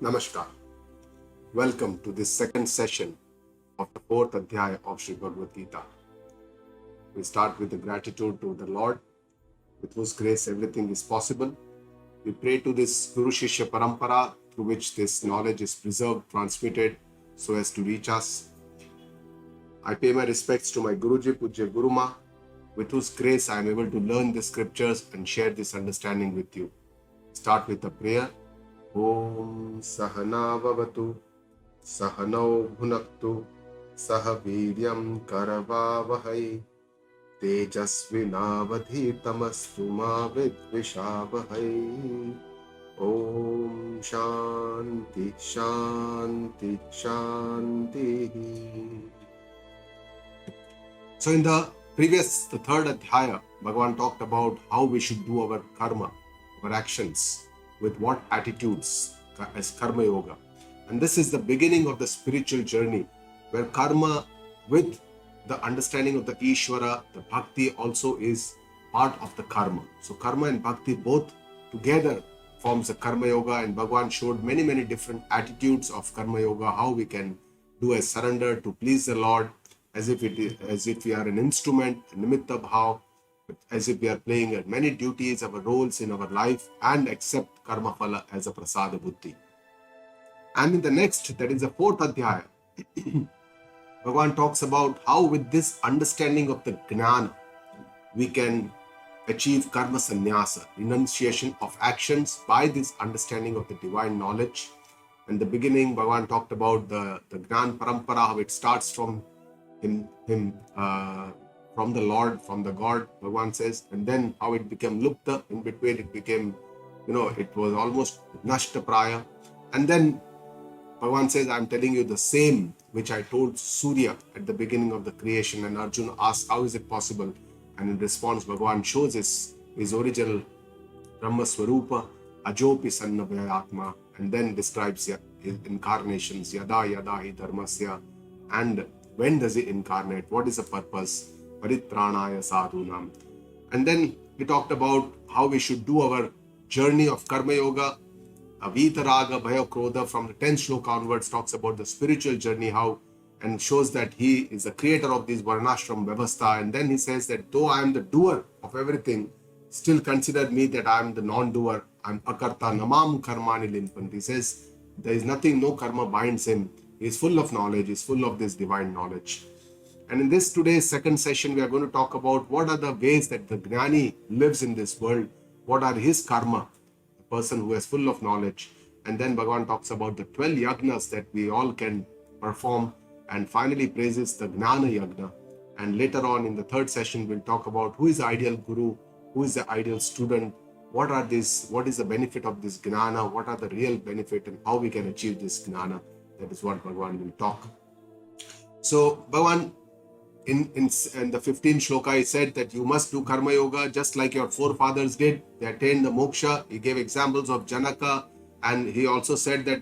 Namaskar. Welcome to this second session of the fourth Adhyaya of Shree Bhagavad Geeta. We start with the gratitude to the Lord, with whose grace everything is possible. We pray to this Guru Shishya Parampara, through which this knowledge is preserved, transmitted, so as to reach us. I pay my respects to my Guruji, Pujya Guruma, with whose grace I am able to learn the scriptures and share this understanding with you. Start with a prayer. Om Sahana Vavatu Sahanau Bhunaktu Sahaviryam Karavavahai Tejasvinavadhitamastu ma vidvishavahai. Om Shanti Shanti Shanti. So in the third Adhyaya, Bhagavan talked about how we should do our karma, our actions, with what attitudes as karma yoga. And this is the beginning of the spiritual journey, where karma with the understanding of the Ishvara, the bhakti also is part of the karma. So karma and bhakti both together forms the karma yoga, and Bhagavan showed many different attitudes of karma yoga, how we can do a surrender to please the Lord, as if we are an instrument, a nimitta bhav, as if we are playing many duties, our roles in our life, and accept karma phala as a prasada buddhi. And in the next, that is the fourth Adhyaya, Bhagavan talks about how with this understanding of the Jnana, we can achieve karma sannyasa, renunciation of actions by this understanding of the divine knowledge. In the beginning, Bhagavan talked about the Jnana Parampara, how it starts from from the Lord, from the God, Bhagavan says, and then how it became lupta. In between it became, it was almost nashta praya. And then Bhagavan says, I'm telling you the same which I told Surya at the beginning of the creation. And Arjuna asks, how is it possible? And in response, Bhagavan shows his original Brahma Swarupa, Ajopi Sannabhyayatma, and then describes his incarnations, Yada Yada Hi Dharmasya, and when does he incarnate, what is the purpose, Paritranaya Sadhunam. And then he talked about how we should do our journey of Karma Yoga. Vitaraga Bhaya Krodha from the 10th shloka onwards talks about the spiritual journey, how, and shows that he is the creator of this Varnashram Vyavastha. And then he says that though I am the doer of everything, still consider me that I am the non-doer. I am Akarta Namam Karmani Limpanti. He says there is nothing, no karma binds him. He is full of knowledge, he is full of this divine knowledge. And in this today's second session, we are going to talk about what are the ways that the Gnani lives in this world. What are his karma, a person who is full of knowledge. And then Bhagavan talks about the 12 Yagnas that we all can perform, and finally praises the Gnana Yagna. And later on in the third session, we'll talk about who is the ideal guru, who is the ideal student, what is the benefit of this Gnana, what are the real benefit, and how we can achieve this Gnana. That is what Bhagavan will talk. So Bhagavan, in the 15th shloka, he said that you must do karma yoga just like your forefathers did. They attained the moksha. He gave examples of Janaka, and he also said that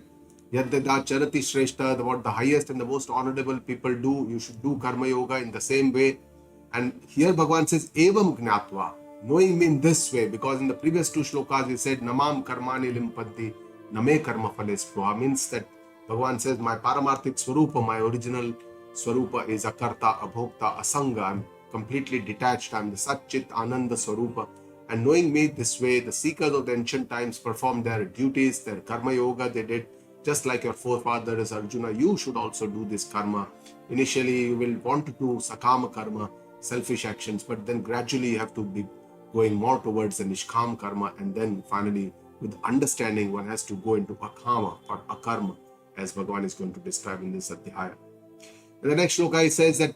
Yadada Charati Shrestha, what the highest and the most honorable people do, you should do karma yoga in the same way. And here Bhagavan says, Evam Gnatva, knowing me in this way, because in the previous two shlokas he said, Namam Karmani Limpanti, Name Karma Phales, means that Bhagavan says, my Paramarthik Swarupa, my original Swarupa is Akarta, Abhokta, Asanga. I'm completely detached. I'm the Satchit Ananda Swarupa. And knowing me this way, the seekers of the ancient times performed their duties, their karma yoga they did, just like your forefathers Arjuna. You should also do this karma. Initially, you will want to do Sakama karma, selfish actions, but then gradually you have to be going more towards the Nishkam karma, and then finally, with understanding, one has to go into Akama or Akarma, as Bhagavan is going to describe in this Adhyaya. In the next shloka, he says that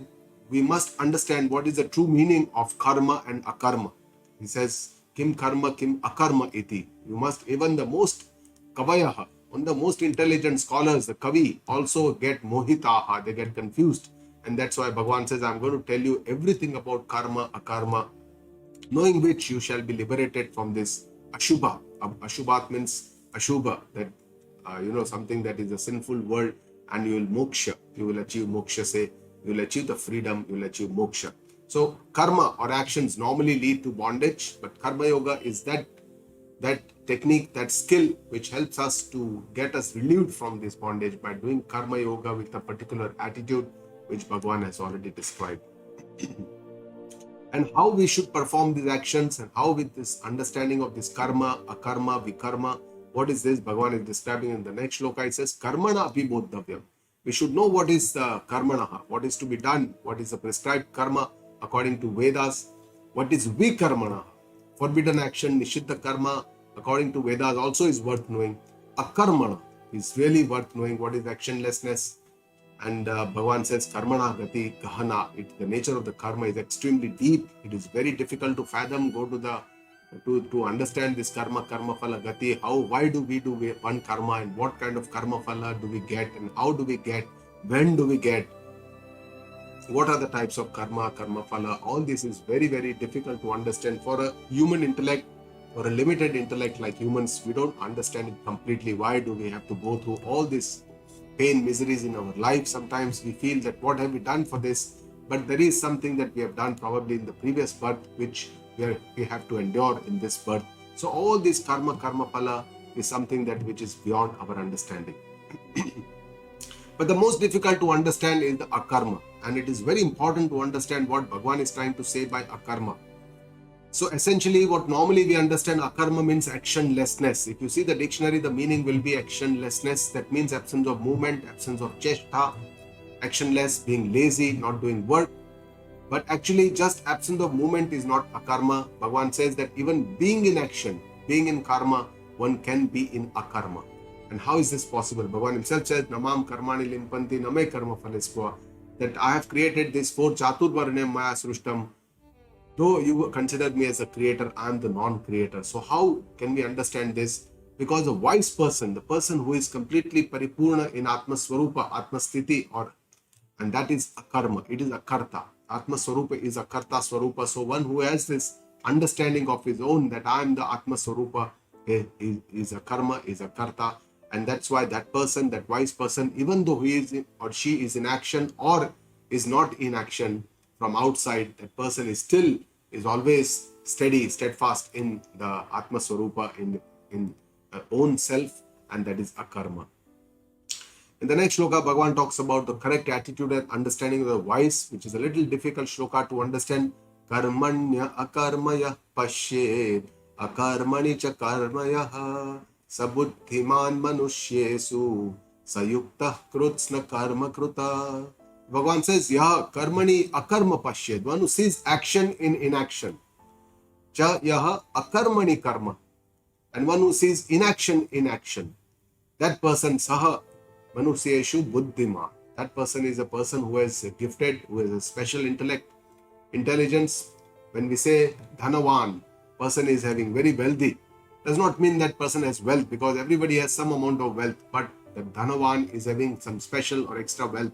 we must understand what is the true meaning of karma and akarma. He says, Kim karma, kim akarma iti. You must, even the most kavayaha, one of the most intelligent scholars, the kavi, also get mohitaha, they get confused. And that's why Bhagavan says, I'm going to tell you everything about karma, akarma, knowing which you shall be liberated from this ashubha. Ashubhat means ashubha, that something that is a sinful world, and you will moksha, you will achieve moksha, say, you will achieve the freedom, you will achieve moksha. So karma or actions normally lead to bondage, but karma yoga is that technique, that skill which helps us to get us relieved from this bondage by doing karma yoga with a particular attitude which Bhagavan has already described. And how we should perform these actions, and how with this understanding of this karma, akarma, vikarma, what is this? Bhagavan is describing in the next shloka. It says, karmana abhibodhavyam. We should know what is the karmana, what is to be done, what is the prescribed karma according to Vedas, what is vikarmana, forbidden action, nishiddha karma, according to Vedas also is worth knowing. Akarmana is really worth knowing what is actionlessness. And Bhagavan says, karmana gati gahana. The nature of the karma is extremely deep. It is very difficult to fathom, go to the to understand this karma phala gati. Why do we do one karma, and what kind of karma phala do we get, and how do we get, when do we get, what are the types of karma phala. All this is very, very difficult to understand for a human intellect, for a limited intellect like humans. We don't understand it completely. Why do we have to go through all this pain, miseries in our life? Sometimes we feel that what have we done for this? But there is something that we have done probably in the previous birth which we have to endure in this birth. So all this karma phala is something that which is beyond our understanding. But the most difficult to understand is the akarma, and it is very important to understand what Bhagavan is trying to say by akarma. So essentially what normally we understand akarma means actionlessness. If you see the dictionary, the meaning will be actionlessness. That means absence of movement, absence of chesta, actionless, being lazy, not doing work. But actually just absence of movement is not akarma. Bhagavan says that even being in action, being in karma, one can be in akarma. And how is this possible? Bhagavan himself says, Namam karmani limpanti name karma phalesva, that I have created this four chaturvarnyam maya srushtam. Though you consider me as a creator, I am the non-creator. So how can we understand this? Because a wise person, the person who is completely paripurna in Atma Swarupa, Atma Sthiti, and that is a karma, it is a karta. Atma Swarupa is a karta Swarupa. So one who has this understanding of his own, that I am the Atma Swarupa, is a karma, is a karta. And that's why that person, that wise person, even though he is or she is in action or is not in action from outside, that person is always steady, steadfast in the Atma Swarupa, in own self, and that is a karma. In the next shloka, Bhagavan talks about the correct attitude and understanding of the wise, which is a little difficult shloka to understand. Karmanya akarmaya pashyed akarmani cha karmaya sabuddhiman manushyesu sayukta krutsna karma kruta. Bhagavan says, Yaha karmani akarma pashyed, one who sees action in inaction. Cha yaha akarmani karma, and one who sees inaction in action. That person, saha manusyeshu buddhima. That person is a person who is gifted, who has a special intelligence. When we say dhanavan, person is having very wealthy, does not mean that person has wealth, because everybody has some amount of wealth, but the dhanavan is having some special or extra wealth.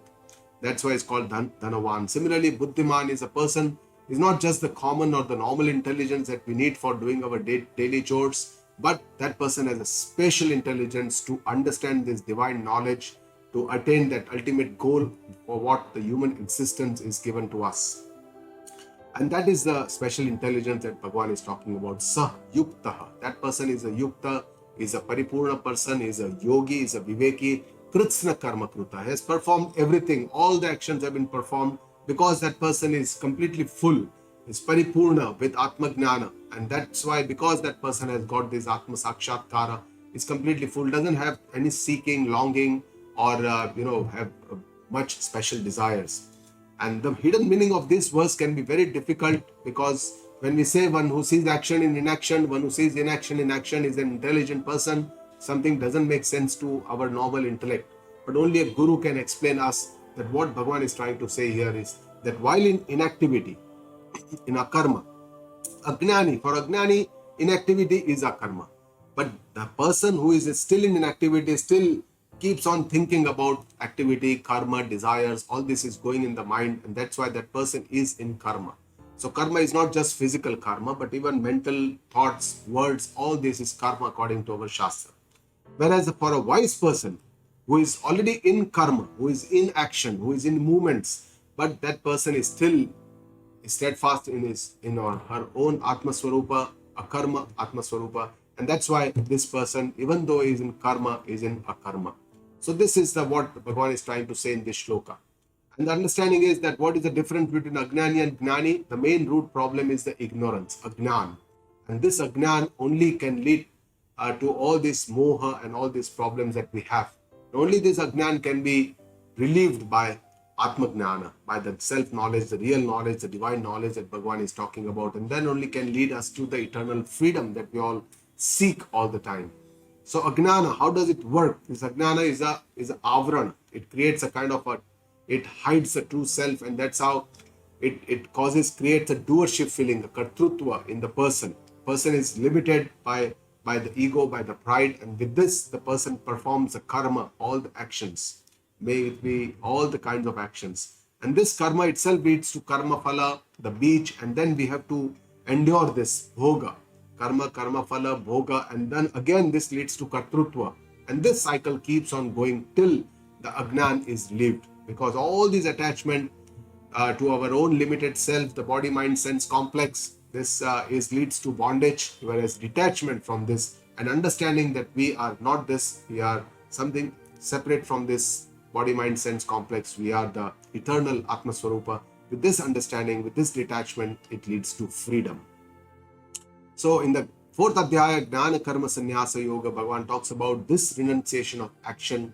That's why it's called dhanavan. Similarly, buddhiman is a person, is not just the common or the normal intelligence that we need for doing our daily chores, but that person has a special intelligence to understand this divine knowledge, to attain that ultimate goal for what the human existence is given to us. And that is the special intelligence that Bhagavan is talking about. Sah yuktaha. That person is a yukta, is a paripurna person, is a yogi, is a viveki. Kritsna karma kruta, has performed everything. All the actions have been performed because that person is completely full, is paripurna with Atma Gnana. And that's why, because that person has got this Atma Sakshatkara, is completely full, doesn't have any seeking, longing, or have much special desires. And the hidden meaning of this verse can be very difficult, because when we say one who sees action in inaction, one who sees inaction in action is an intelligent person, something doesn't make sense to our normal intellect. But only a guru can explain us that what Bhagavan is trying to say here is that while in inactivity, in akarma, ajnani, for ajnani, inactivity is akarma. But the person who is still in inactivity still keeps on thinking about activity, karma, desires, all this is going in the mind, and that's why that person is in karma. So karma is not just physical karma, but even mental thoughts, words, all this is karma according to our Shastra. Whereas for a wise person who is already in karma, who is in action, who is in movements, but that person is still steadfast in his or her own Atma Swarupa, akarma Atma Swarupa, And that's why this person, even though he is in karma, is in akarma. So this is what Bhagavan is trying to say in this shloka. And the understanding is that what is the difference between Agnani and Gnani? The main root problem is the ignorance, Agnan. And this Agnan only can lead to all this moha and all these problems that we have. Only this Agnan can be relieved by Atma Gnana, by the self-knowledge, the real knowledge, the divine knowledge that Bhagavan is talking about. And then only can lead us to the eternal freedom that we all seek all the time. So Agnana, how does it work? This Agnana is a avrana. It creates a kind of it hides the true self, and that's how it creates a doership feeling, a kartrutva in the person. Person is limited by the ego, by the pride, and with this, the person performs the karma, all the actions. May it be all the kinds of actions. And this karma itself leads to karma phala, the beach, and then we have to endure this bhoga. Karma phala, bhoga, and then again this leads to kartrutva. And this cycle keeps on going till the Agnan is lived. Because all these attachment to our own limited self, the body, mind, sense complex, this leads to bondage, whereas detachment from this and understanding that we are not this, we are something separate from this body, mind, sense complex, we are the eternal Atma Swarupa. With this understanding, with this detachment, it leads to freedom. So in the 4th Adhyaya, Jnana Karma Sannyasa Yoga, Bhagavan talks about this renunciation of action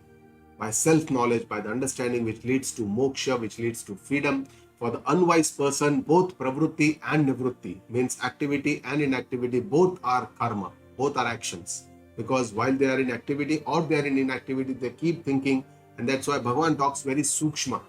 by self-knowledge, by the understanding which leads to moksha, which leads to freedom. For the unwise person, both pravrutti and nivrutti, means activity and inactivity, both are karma, both are actions. Because while they are in activity or they are in inactivity, they keep thinking, and that's why Bhagavan talks very sukshma.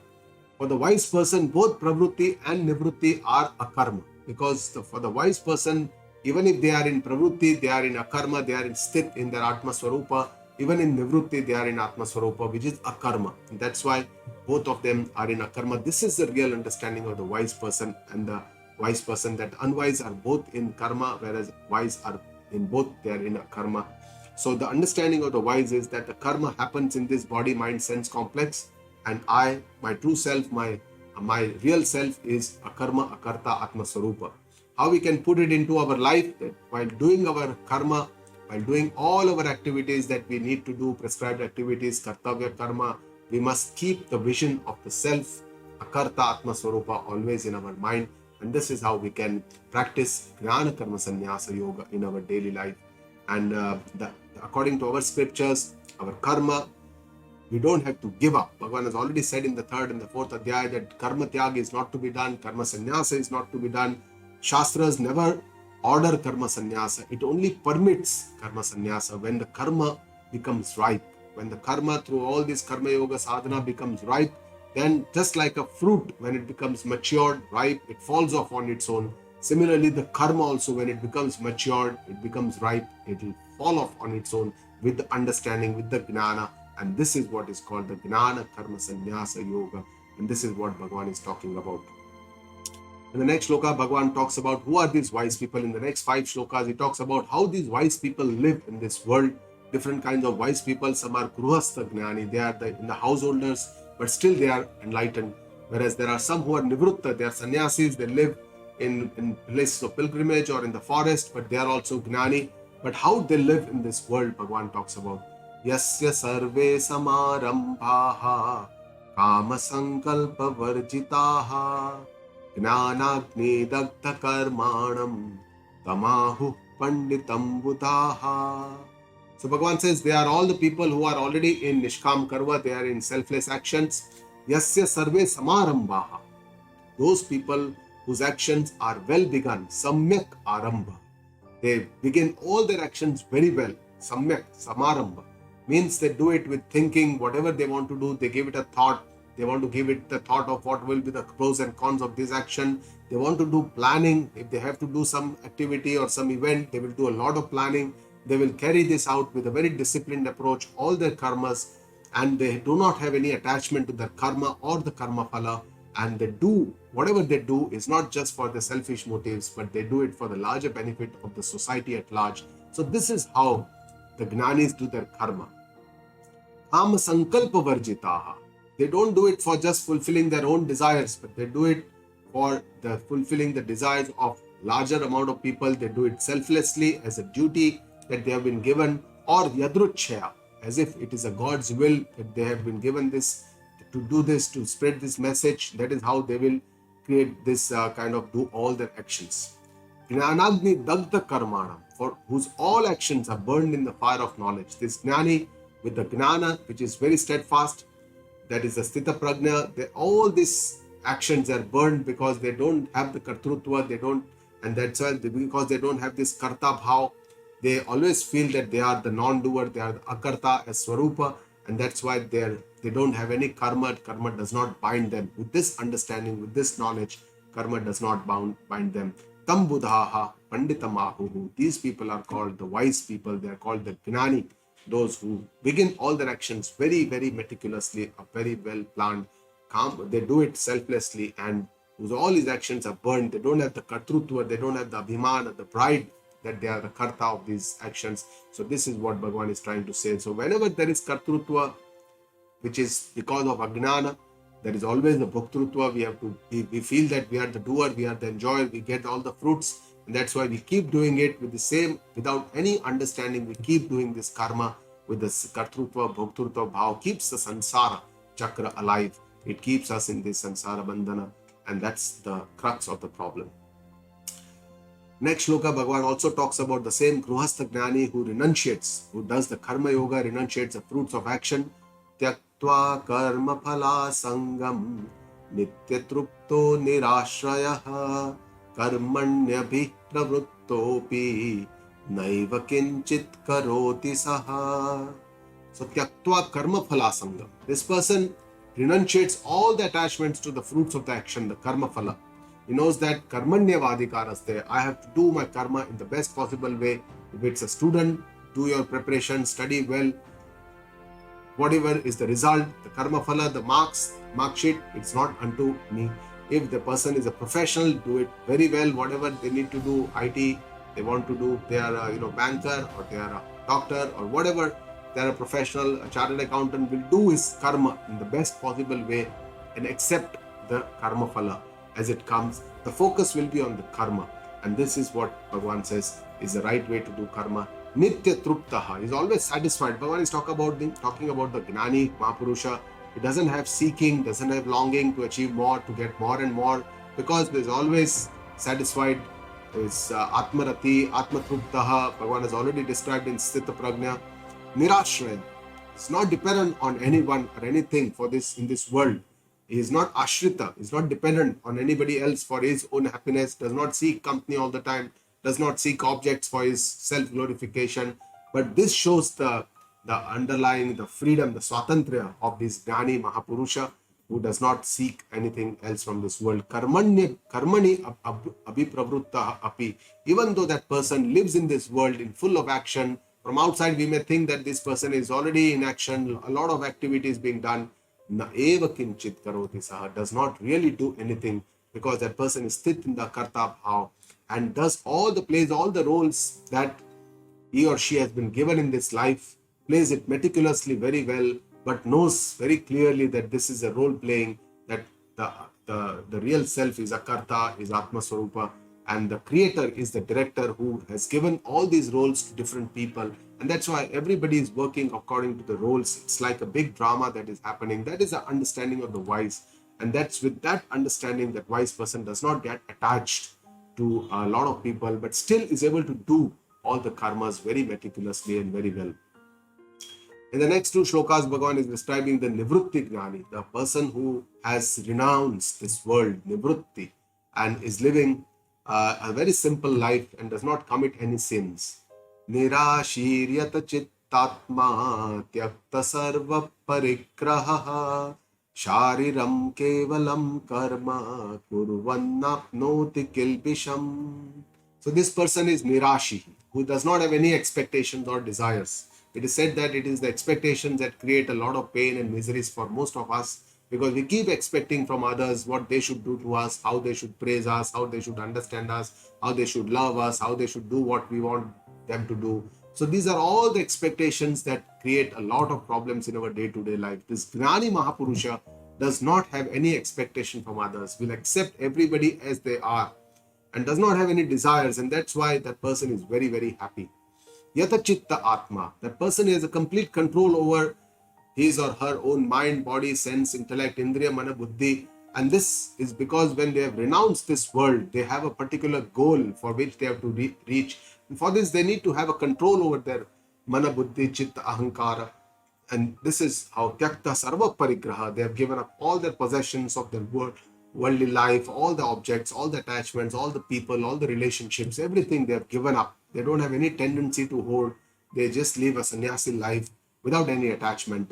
For the wise person, both pravrutti and nivrutti are akarma. Because for the wise person, even if they are in pravrutti, they are in akarma, they are in sthit in their Atma Swarupa. Even in nivrutti, they are in Atma Swarupa, which is akarma. And that's why both of them are in akarma. This is the real understanding of the wise person and the wise person, that unwise are both in karma, whereas wise are in both, they are in akarma. So the understanding of the wise is that the karma happens in this body, mind, sense complex, and I, my true self, my real self is akarma, akarta, Atma Swarupa. How we can put it into our life, that while doing our karma, while doing all our activities that we need to do, prescribed activities, kartavya karma, we must keep the vision of the self, akarta, Atma Swarupa, always in our mind. And this is how we can practice Jnana Karma Sannyasa Yoga in our daily life. And according to our scriptures, our karma, we don't have to give up. Bhagavan has already said in the 3rd and the 4th Adhyaya that karma tyag is not to be done, karma sannyasa is not to be done. Shastras never order karma sannyasa. It only permits karma sannyasa when the karma becomes ripe. When the karma through all this karma yoga sadhana becomes ripe, then just like a fruit, when it becomes matured, ripe, it falls off on its own. Similarly, the karma also, when it becomes matured, it becomes ripe, it will fall off on its own with the understanding, with the gnana. And this is what is called the Jnana Karma Sannyasa Yoga. And this is what Bhagavan is talking about. In the next shloka, Bhagavan talks about who are these wise people. In the next 5 shlokas, he talks about how these wise people live in this world. Different kinds of wise people. Some are Gruhastha Gnani, they are in the householders, but still they are enlightened. Whereas there are some who are Nivrutta, they are sannyasis, they live in places of pilgrimage or in the forest, but they are also Gnani. But how they live in this world, Bhagavan talks about. Yasya sarve samarambhaha kama sankalpa varjitaha gnanagni dagdha karmanam tamahu panditam buddhaha. So Bhagavan says they are all the people who are already in Nishkam Karma, they are in selfless actions. Yasya sarve samarambhaha. Those people whose actions are well begun, samyak arambha. They begin all their actions very well. Samyak, samarambha. Means they do it with thinking, whatever they want to do, they give it a thought. They want to give it the thought of what will be the pros and cons of this action. They want to do planning. If they have to do some activity or some event, they will do a lot of planning. They will carry this out with a very disciplined approach, all their karmas, and they do not have any attachment to their karma or the karma phala. And they do, whatever they do is not just for the selfish motives, but they do it for the larger benefit of the society at large. So this is how the Gnanis do their karma. Kama sankalpa varjitaha. They don't do it for just fulfilling their own desires, but they do it for fulfilling the desires of larger amount of people. They do it selflessly as a duty, that they have been given, or yadruchaya, as if it is a God's will that they have been given this, to do this, to spread this message. That is how they will create this kind of do all their actions. Jnanagni dagda karmanam, for whose all actions are burned in the fire of knowledge. This Jnani with the Gnana, which is very steadfast, that is the Sthita Prajna, all these actions are burned because they don't have the Kartrutva, they don't, and that's why, because they don't have this Karta Bhav, they always feel that they are the non-doer, they are the Akarta as Swarupa, and that's why they don't have any karma. Karma does not bind them. With this understanding, with this knowledge, karma does not bind them. Tam buddhaha panditamahuhu. These people are called the wise people. They are called the gnani. Those who begin all their actions very, very meticulously, are very well planned. They do it selflessly, and whose all his actions are burned. They don't have the kartrutva, they don't have the abhimana, the pride that they are the karta of these actions. So this is what Bhagavan is trying to say. So whenever there is kartrutva, which is because of agnana, there is always the bhoktrutva. We feel that we are the doer, we are the enjoyer, we get all the fruits, and that's why we keep doing it with the same, without any understanding. We keep doing this karma with this kartrutva, bhoktrutva bhav, keeps the sansara chakra alive. It keeps us in this sansara bandhana, and that's the crux of the problem. Next shloka, Bhagavan also talks about the same Gruhastha Gnani who renunciates, who does the karma yoga, renunciates the fruits of action. Tyaktva karma phala sangam nityatrupto nirashrayah karmanyabhi pravrittopi naiva kinchit karoti saha. So tyaktva karma phala sangam. This person renunciates all the attachments to the fruits of the action, the karma phala. He knows that karmanyavadikaraste, I have to do my karma in the best possible way. If it's a student, do your preparation, study well. Whatever is the result, the karma phala, the mark sheet, it's not unto me. If the person is a professional, do it very well. Whatever they need to do, IT, they want to do, they are a banker, or they are a doctor, or whatever, they are a professional, a chartered accountant, will do his karma in the best possible way and accept the karma phala as it comes. The focus will be on the karma, and this is what Bhagavan says is the right way to do karma. Nitya truptaha, is always satisfied. Bhagavan is talking about the Gnani Mahapurusha. He doesn't have seeking, doesn't have longing to achieve more, to get more and more, because there's always satisfied. Is Atmarati, Atmatruptaha. Bhagavan has already described in Sthita Prajna. Nirashraya, it's not dependent on anyone or anything for this in this world. He is not ashrita, he is not dependent on anybody else for his own happiness, does not seek company all the time, does not seek objects for his self-glorification. But this shows the underlying, the freedom, the swatantriya of this Gnani Mahapurusha, who does not seek anything else from this world. Karmani abhipravritta api. Even though that person lives in this world in full of action, from outside we may think that this person is already in action, a lot of activities being done. Na eva kinchit karoti saha, does not really do anything, because that person is sthit in the karta bhav and does plays all the roles that he or she has been given in this life, plays it meticulously very well, but knows very clearly that this is a role playing, that the real self is akarta, is Atma Swarupa, and the creator is the director who has given all these roles to different people. And that's why everybody is working according to the roles. It's like a big drama that is happening. That is the understanding of the wise. And that's with that understanding that wise person does not get attached to a lot of people, but still is able to do all the karmas very meticulously and very well. In the next two shlokas, Bhagavan is describing the Nivrutti Gnani, the person who has renounced this world, Nivrutti, and is living a very simple life and does not commit any sins. Nirashiryata chittatma tyakta sarva parigraha shariram kevalam karma kurvannapnoti kilbisham. So this person is Nirashi, who does not have any expectations or desires. It is said that it is the expectations that create a lot of pain and miseries for most of us, because we keep expecting from others what they should do to us, how they should praise us, how they should understand us, how they should love us, how they should do what we want them to do. So these are all the expectations that create a lot of problems in our day-to-day life. This Gnani Mahapurusha does not have any expectation from others, will accept everybody as they are, and does not have any desires, and that's why that person is very, very happy. Yata Chitta Atma. That person has a complete control over his or her own mind, body, sense, intellect, indriya, mana, buddhi. And this is because when they have renounced this world, they have a particular goal for which they have to reach. And for this, they need to have a control over their mana, buddhi, chitta, ahankara. And this is how Tyakta Sarva Parigraha, they have given up all their possessions of their worldly life, all the objects, all the attachments, all the people, all the relationships, everything they have given up. They don't have any tendency to hold. They just live a sannyasi life without any attachment.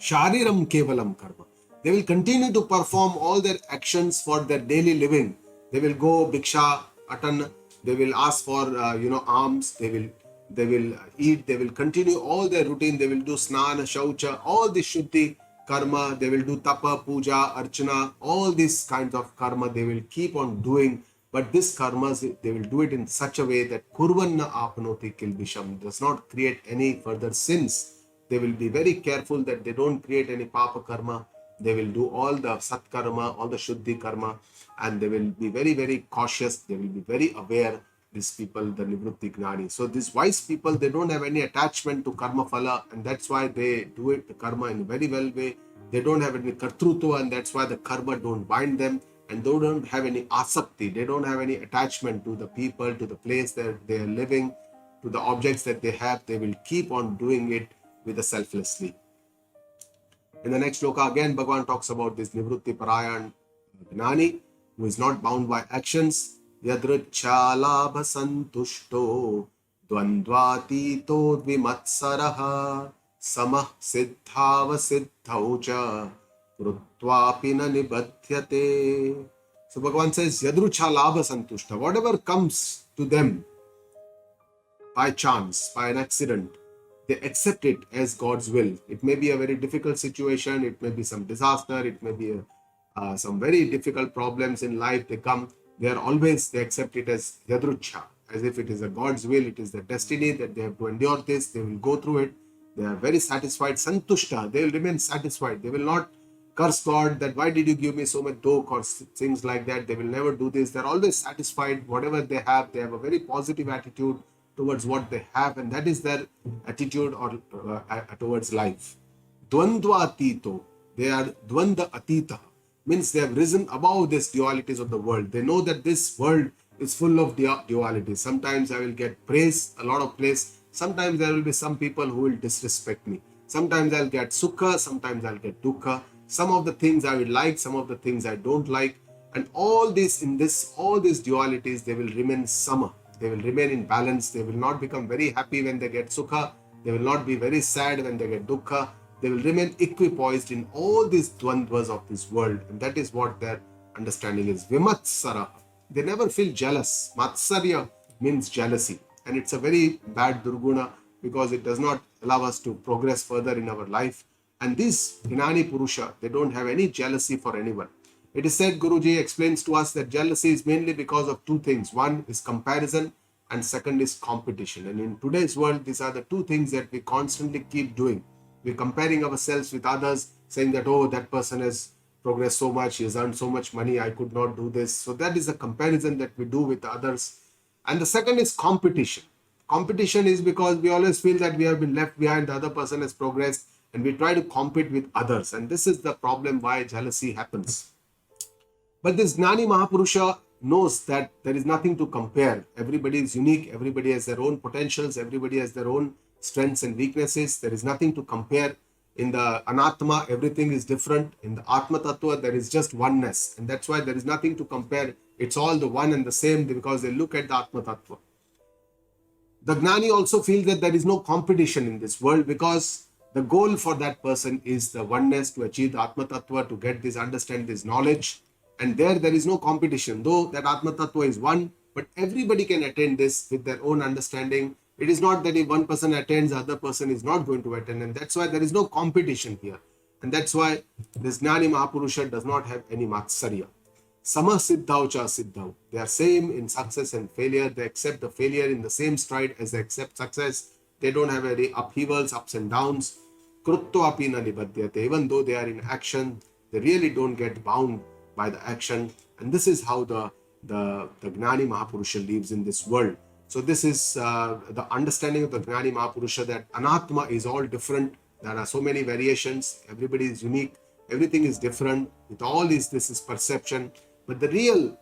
Shariram Kevalam Karma. They will continue to perform all their actions for their daily living. They will go Bhiksha, Atan, they will ask for alms, they will eat, they will continue all their routine, they will do snana, shaucha, all this shuddhi karma, they will do tapa, puja, archana, all these kinds of karma they will keep on doing. But this karmas, they will do it in such a way that kurvanna apnoti kilbisham, does not create any further sins. They will be very careful that they don't create any papa karma. They will do all the sat karma, all the shuddhi karma, and they will be very, very cautious. They will be very aware, these people, the nivrutti gnani. So these wise people, they don't have any attachment to karma phala, and that's why they do it, the karma, in a very well way. They don't have any kartrutva, and that's why the karma don't bind them, and they don't have any asakti. They don't have any attachment to the people, to the place that they are living, to the objects that they have. They will keep on doing it with a selflessly. In the next shloka, again, Bhagavan talks about this Nivrutti Parayan Gnani, who is not bound by actions. Yadricha labha santushto dvandvatito dvimatsaraha samah siddhava siddhaucha krutvapi na nibadhyate. So Bhagavan says, Yadrucha labha santushta. Whatever comes to them by chance, by an accident, they accept it as God's will. It may be a very difficult situation, it may be some disaster, it may be some very difficult problems in life. They come, they accept it as Yadrucha, as if it is a God's will, it is their destiny that they have to endure this, they will go through it. They are very satisfied, santushta, they will remain satisfied. They will not curse God that why did you give me so much dukh or things like that. They will never do this. They are always satisfied, whatever they have. They have a very positive attitude towards what they have, and that is their attitude or towards life. Dvandva atito, they are dvanda atita, means they have risen above these dualities of the world. They know that this world is full of dualities. Sometimes I will get praise, a lot of praise. Sometimes there will be some people who will disrespect me. Sometimes I'll get sukha, sometimes I'll get dukkha. Some of the things I will like, some of the things I don't like. And all these dualities, they will remain sama. They will remain in balance. They will not become very happy when they get sukha. They will not be very sad when they get dukkha. They will remain equipoised in all these dvandvas of this world. And that is what their understanding is. Vimatsara. They never feel jealous. Matsarya means jealousy. And it's a very bad durguna because it does not allow us to progress further in our life. And these Gnani Purusha, they don't have any jealousy for anyone. It is said, Guruji explains to us that jealousy is mainly because of two things. One is comparison and second is competition. And in today's world, these are the two things that we constantly keep doing. We're comparing ourselves with others, saying that, oh, that person has progressed so much, he has earned so much money, I could not do this. So that is a comparison that we do with others. And the second is competition. Competition is because we always feel that we have been left behind, the other person has progressed, and we try to compete with others. And this is the problem why jealousy happens. But this Gnani Mahapurusha knows that there is nothing to compare. Everybody is unique. Everybody has their own potentials. Everybody has their own strengths and weaknesses. There is nothing to compare. In the Anatma, everything is different. In the Atma Tattva, there is just oneness. And that's why there is nothing to compare. It's all the one and the same because they look at the Atma Tattva. The Gnani also feels that there is no competition in this world because the goal for that person is the oneness, to achieve the Atma Tattva, to get this, understand this knowledge. And there is no competition. Though that Atma Tattva is one, but everybody can attain this with their own understanding. It is not that if one person attends, the other person is not going to attend. And that's why there is no competition here. And that's why this Gnani Mahapurusha does not have any Matsarya. Sama Siddhau Cha Siddhau. They are same in success and failure. They accept the failure in the same stride as they accept success. They don't have any upheavals, ups and downs. Krutva api na nibadhyate. Even though they are in action, they really don't get bound by the action. And this is how the Gnani Mahapurusha lives in this world. So this is the understanding of the Gnani Mahapurusha, that Anatma is all different. There are so many variations. Everybody is unique. Everything is different. With all this is perception. But the real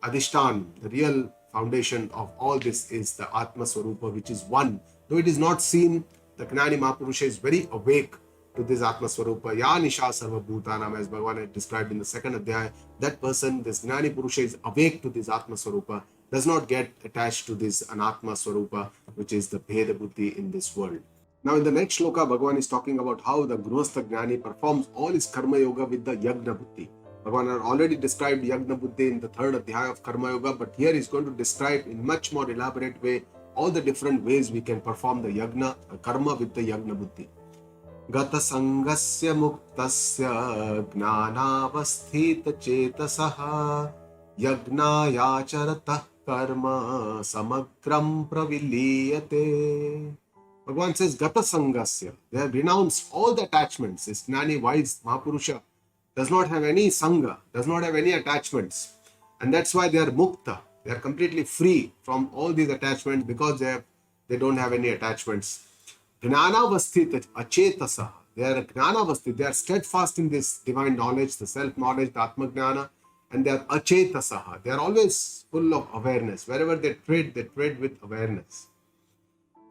Adhishtan, the real foundation of all this is the Atma Swarupa, which is one. Though it is not seen, the Gnani Mahapurusha is very awake to this Atma Swarupa. Ya Nisha Sarva Bhutanam, as Bhagavan had described in the second Adhyaya. That person, this Gnani Purusha, is awake to this Atma Swarupa, does not get attached to this Anatma Swarupa, which is the Bheda Buddhi in this world. Now in the next shloka, Bhagavan is talking about how the Grihastha Gnani performs all his Karma Yoga with the Yagna Buddhi. Bhagavan had already described Yagna Buddhi in the third Adhyaya of Karma Yoga, but here he's going to describe in much more elaborate way all the different ways we can perform the Yagna, Karma with the Yagna Buddhi. Gata Sangasya Muktasya Gnanavasthita Chetasaha Yagna Yacharatah Karma Samagram Praviliyate. Bhagavan says Gata Sangasya. They have renounced all the attachments. This Gnani, wise Mahapurusha does not have any Sangha, does not have any attachments. And that's why they are Mukta. They are completely free from all these attachments because they don't have any attachments. Gnanavasthita achetasa. They are Gnanavasthita. They are steadfast in this divine knowledge, the self-knowledge, the Atma Gnana, and they are achetasa. They are always full of awareness. Wherever they tread with awareness.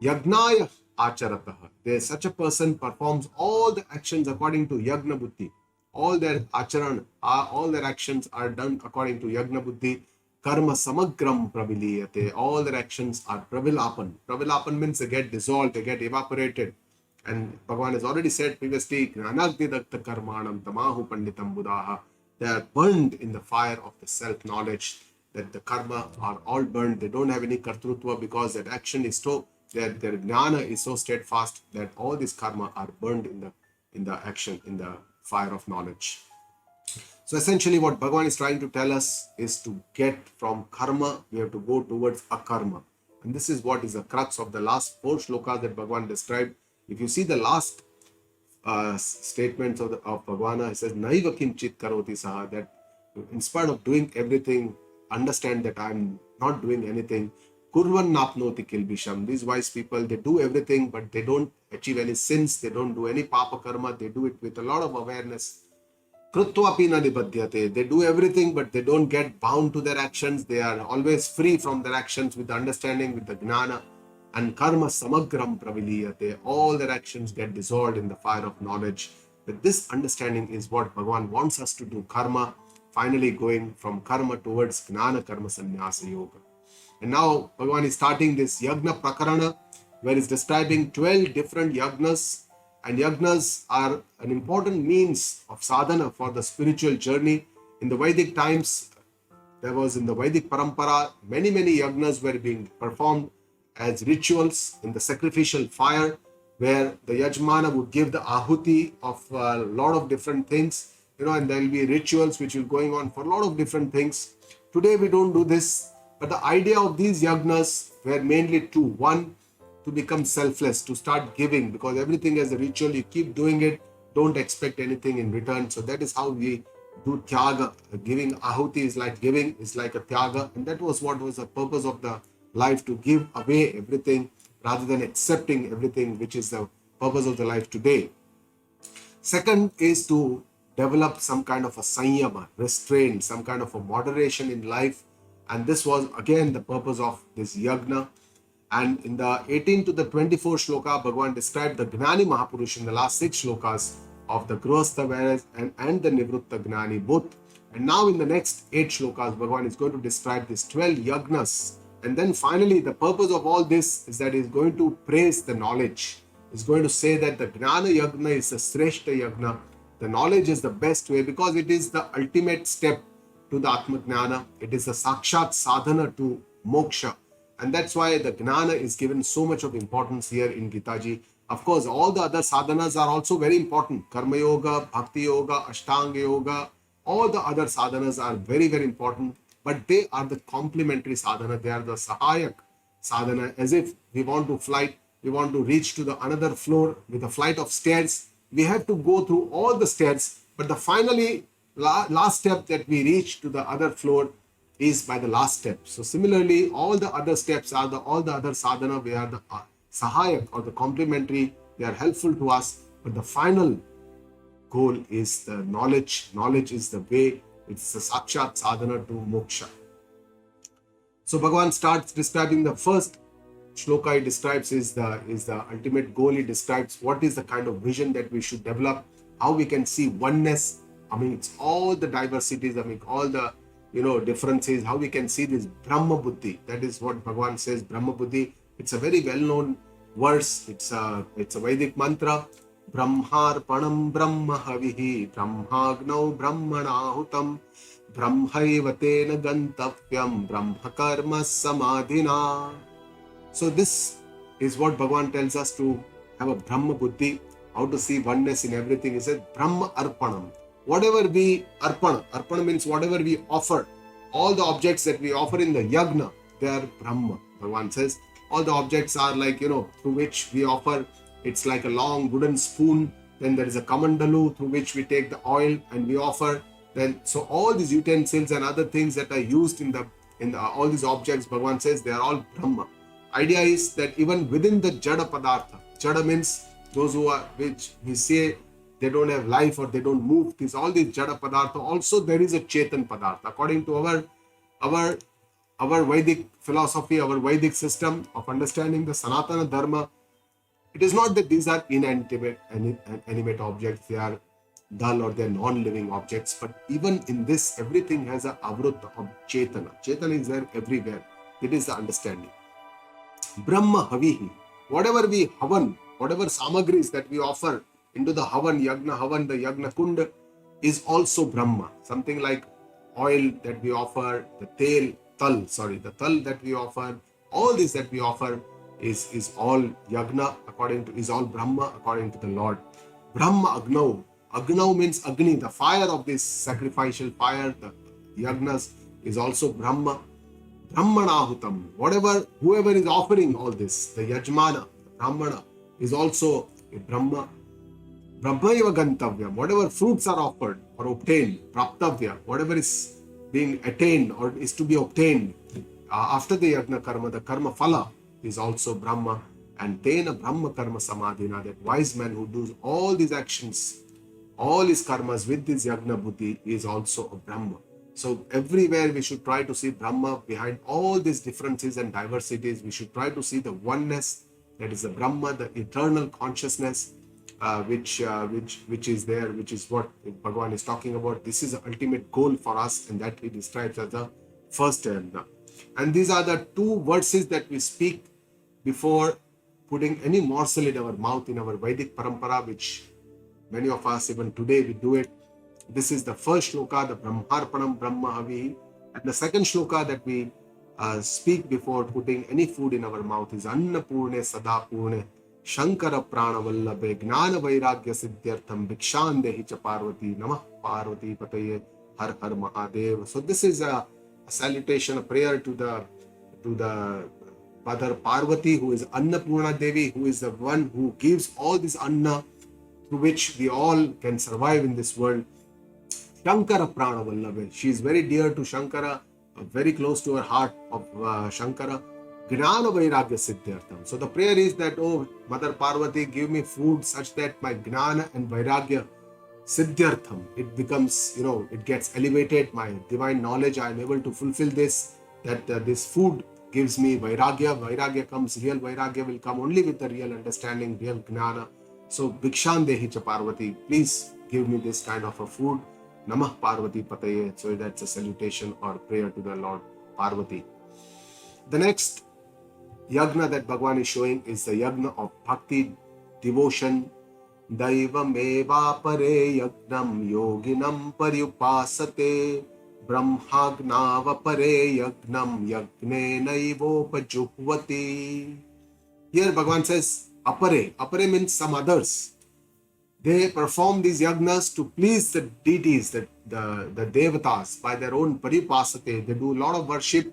Yagnaya acharataha. Such a person performs all the actions according to Yagna Buddhi. All their acharan, all their actions are done according to Yagna Buddhi. Karma samagram praviliyate. All their actions are pravilapan. Pravilapan means they get dissolved, they get evaporated. And Bhagavan has already said previously, Gnanagdidakta karmanam tamahu panditam buddhaha. They are burned in the fire of the self-knowledge, that the karma are all burned. They don't have any kartrutva because that action is so, their gnana is so steadfast that all this karma are burned in the action, in the fire of knowledge. So essentially what Bhagavan is trying to tell us is to get from karma, we have to go towards akarma. And this is what is the crux of the last 4 shlokas that Bhagavan described. If you see the last statements of Bhagavana, it says, Naiva kinchit karoti saha, that in spite of doing everything, understand that I'm not doing anything. Kurvan napnoti kilbisham. These wise people, they do everything, but they don't achieve any sins. They don't do any papa karma. They do it with a lot of awareness. Krutvapi na nibadhyate. They do everything, but they don't get bound to their actions. They are always free from their actions with the understanding, with the gnana. And karma samagram praviliyate. All their actions get dissolved in the fire of knowledge. But this understanding is what Bhagavan wants us to do. Karma, finally going from karma towards gnana karma sannyasa yoga. And now Bhagavan is starting this Yagna Prakarana, where he's describing 12 different Yagnas. And Yagnas are an important means of sadhana for the spiritual journey. In the Vedic times, there was in the Vedic Parampara, many Yagnas were being performed as rituals in the sacrificial fire, where the Yajmana would give the ahuti of a lot of different things, and there will be rituals which will going on for a lot of different things. Today we don't do this, but the idea of these Yagnas were mainly two. One, to become selfless, to start giving, because everything as a ritual, you keep doing it, don't expect anything in return. So that is how we do tyaga. Giving ahuti is like giving, is like a tyaga, and that was what was the purpose of the life, to give away everything rather than accepting everything, which is the purpose of the life today. Second is to develop some kind of a sanyama, restraint, some kind of a moderation in life, and this was again the purpose of this yagna. And in the 18 to the 24 shloka, Bhagavan described the Gnani Mahapurusha in the last 6 shlokas of the Grihastha and the Nivritta Gnani both. And now in the next 8 shlokas, Bhagavan is going to describe these 12 Yagnas. And then finally, the purpose of all this is that he is going to praise the knowledge. He is going to say that the Gnana Yagna is the Sreshta Yagna. The knowledge is the best way because it is the ultimate step to the Atma Gnana. It is the Sakshat Sadhana to Moksha. And that's why the Gnana is given so much of importance here in Gita Ji. Of course, all the other sadhanas are also very important. Karma Yoga, Bhakti Yoga, Ashtanga Yoga, all the other sadhanas are very important. But they are the complementary sadhana. They are the Sahayak sadhana. As if we want to fly, we want to reach to the another floor with a flight of stairs. We have to go through all the stairs. But the finally last step that we reach to the other floor is by the last step. So similarly, all the other steps are all the other sadhana, we are the sahayak or the complementary, they are helpful to us, but the final goal is the knowledge. Knowledge is the way, it's the sakshat sadhana to moksha. So Bhagavan starts describing the first shloka he describes is the ultimate goal. He describes what is the kind of vision that we should develop, how we can see oneness. I mean, it's all the diversities, I mean, all the differences, how we can see this Brahma Buddhi. That is what Bhagavan says, Brahma Buddhi. It's a very well-known verse. It's a Vedic mantra. Brahmarpanam Brahma Havihi Brahmagnau Brahmanahutam Brahmaivate Gantavyam Brahma Karma Samadhina. So this is what Bhagavan tells us, to have a Brahma Buddhi, how to see oneness in everything. He says Brahma Arpanam. Whatever we arpana means whatever we offer, all the objects that we offer in the Yagna, they are Brahma. Bhagavan says all the objects are like, through which we offer, it's like a long wooden spoon. Then there is a kamandalu through which we take the oil and we offer. Then, so all these utensils and other things that are used in all these objects, Bhagavan says they are all Brahma. Idea is that even within the Jada Padartha, Jada means those which we say they don't have life or they don't move, all these Jada Padartha, also there is a Chetan Padartha. According to our Vedic philosophy, our Vedic system of understanding the Sanatana Dharma, it is not that these are inanimate objects, they are dull or they are non-living objects, but even in this, everything has a avrutta of Chetana. Chetana is there everywhere. It is the understanding. Brahma Havihi. Whatever we havan, whatever samagris that we offer into the havan, the Yagna Kunda is also Brahma. Something like oil that we offer, the tal that we offer, all this that we offer is all Yagna, is all Brahma according to the Lord. Brahma Agnau. Agnau means Agni, the fire of this sacrificial fire, the Yagnas is also Brahma. Brahmanahutam, whoever is offering all this, the Yajmana, the Brahmana, is also a Brahma. Brahmaiva Gantavyam, whatever fruits are offered or obtained, Praptavya, whatever is being attained or is to be obtained after the Yagna Karma, the Karma Phala is also Brahma. And Tena Brahma Karma Samadhina, that wise man who does all these actions, all his karmas with this Yagna Buddhi is also a Brahma. So everywhere we should try to see Brahma behind all these differences and diversities. We should try to see the oneness, that is the Brahma, the eternal consciousness, which is there, which is what Bhagavan is talking about. This is the ultimate goal for us, and that he describes as the first Yagna. And these are the two verses that we speak before putting any morsel in our mouth in our Vedic parampara, which many of us even today we do it. This is the first shloka, the Brahmarpanam Brahma Havi. And the second shloka that we speak before putting any food in our mouth is Annapurne Sadapurne Shankara Prana Vallabe Gnana Vairagya Siddhyartham Bhikshan Dehi Cha Parvati Namah Parvati Pataye Har Har Mahadev. So this is a salutation, a prayer to the Mother Parvati, who is Annapurna Devi, who is the one who gives all this Anna through which we all can survive in this world. Shankara Prana Vallabe. She is very dear to Shankara, very close to her heart of Shankara. Gnana Vairagya Siddhyartham. So the prayer is that, oh Mother Parvati, give me food such that my Gnana and Vairagya Siddhyartham, it becomes, it gets elevated, my divine knowledge, I am able to fulfill this, that this food gives me Vairagya. Vairagya comes, real Vairagya will come only with the real understanding, real Gnana. So Bhikshan Dehi Cha Parvati, please give me this kind of a food. Namah Parvati Pataye. So that's a salutation or prayer to the Lord Parvati. The next Yagna that Bhagavan is showing is the Yagna of Bhakti, devotion. Daivam eva pare yagnam yoginam paryupasate brahmagnava pare yagnam yagne naivopajuhvati. Here Bhagavan says apare. Apare means some others. They perform these yagnas to please the deities, the devatas, by their own paripasate. They do a lot of worship,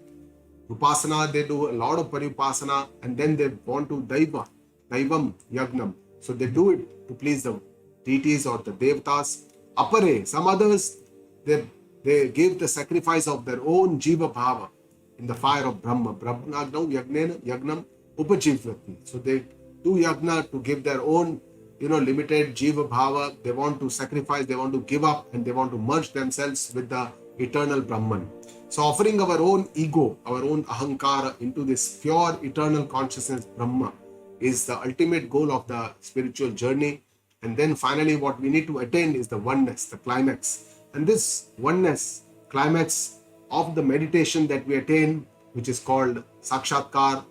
upasana, they do a lot of paripasana, and then they want to daivam yagnam. So they do it to please the deities or the devatas. Apare, some others, they They give the sacrifice of their own jiva bhava in the fire of Brahma. Brahmagnav yagnena yagnam upajivati. So they do yagna to give their own, limited jiva bhava. They want to sacrifice, they want to give up, and they want to merge themselves with the eternal Brahman. So offering our own ego, our own ahankara into this pure eternal consciousness Brahma is the ultimate goal of the spiritual journey. And then finally what we need to attain is the oneness, the climax. And this oneness, climax of the meditation that we attain, which is called sakshatkar